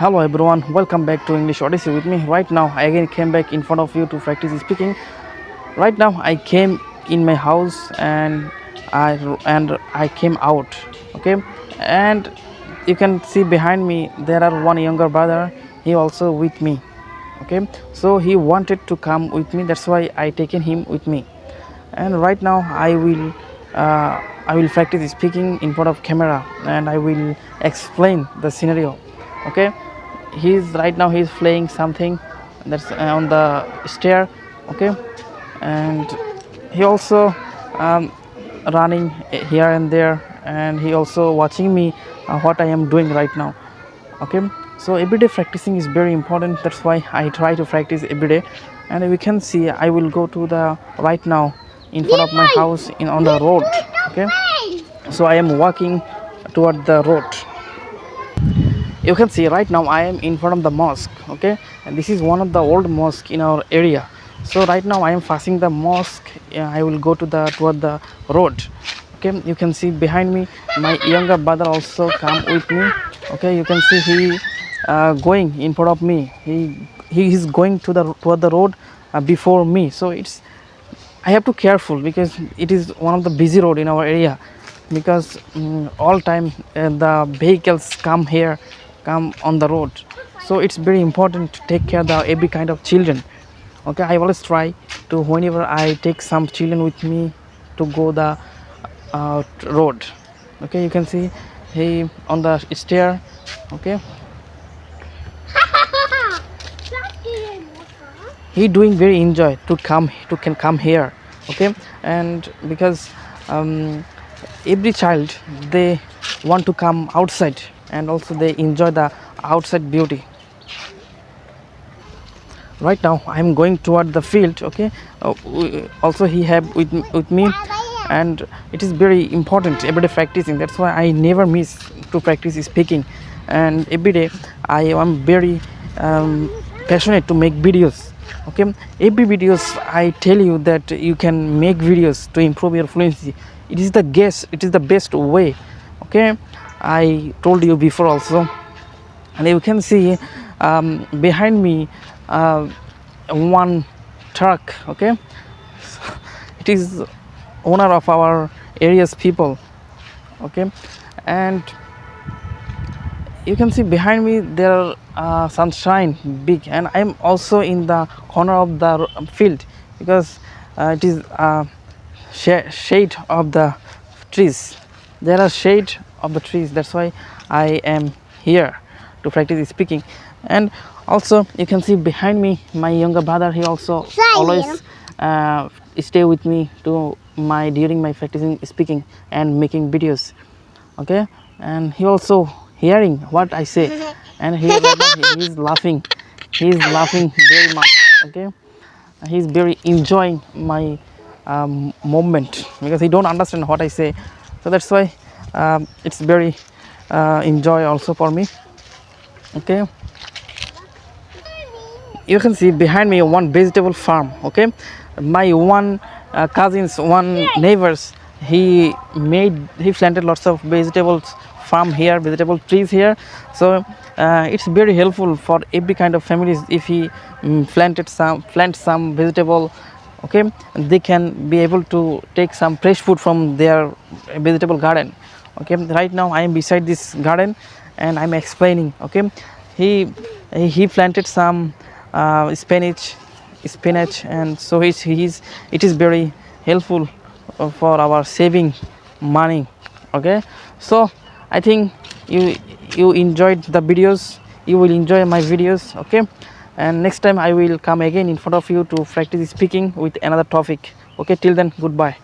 Hello everyone, welcome back to English Odyssey with me. Right now, I again came back in front of you to practice speaking. Right now, I came in my house and I came out. Okay, and you can see behind me there are one younger brother. He also with me. Okay, so he wanted to come with me. That's why I taken him with me. And right now, I will practice speaking in front of camera and I will explain the scenario. Okay, he's playing something that's on the stair. Okay, and he also um, running here and there, and he also watching me what I am doing right now. Okay, so everyday practicing is very important. That's why I try to practice every day. And we can see I will go to the right now in front of my house in on the road. Okay, so I am walking toward the road. You can see right now I am in front of the mosque. Okay, and this is one of the old mosque in our area. So right now I am passing the mosque. I will go to the toward the road. Okay, you can see behind me my younger brother also come with me. Okay, you can see he going in front of me. He is going to the toward the road before me. So it's I have to careful because it is one of the busy road in our area, because all time the vehicles come here, come on the road. So it's very important to take care of the every kind of children. Okay, I always try to whenever I take some children with me to go the road. Okay, you can see he on the stair. Okay, he doing very enjoy to can come here. Okay, and because every child they want to come outside and also they enjoy the outside beauty. Right now I'm going toward the field. Okay, also he have with me, and it is very important every day practicing. That's why I never miss to practice speaking, and every day I am very passionate to make videos. Okay, every videos I tell you that you can make videos to improve your fluency. It is the best way. Okay, I told you before also, and you can see behind me one truck. Okay, it is owner of our area's people. Okay, and you can see behind me there are sunshine big, and I'm also in the corner of the field, because it is shade of the trees. There are shade of the trees. That's why I am here to practice speaking. And also you can see behind me my younger brother. He also always stay with me to my during my practicing speaking and making videos. Okay, and he also hearing what I say, and he is laughing. He is laughing very much. Okay, he's very enjoying my movement, because he don't understand what I say. So that's why it's very enjoy also for me. Okay, you can see behind me one vegetable farm. Okay, my one cousins, one neighbors, he planted lots of vegetables farm here, vegetable trees here. So it's very helpful for every kind of families if he plant some vegetable. Okay, they can be able to take some fresh food from their vegetable garden. Okay, right now I am beside this garden and I'm explaining. Okay, he he planted some spinach, and so it is very helpful for our saving money. Okay, so I think you enjoyed the videos. You will enjoy my videos. Okay, and next time I will come again in front of you to practice speaking with another topic. Okay, till then, goodbye.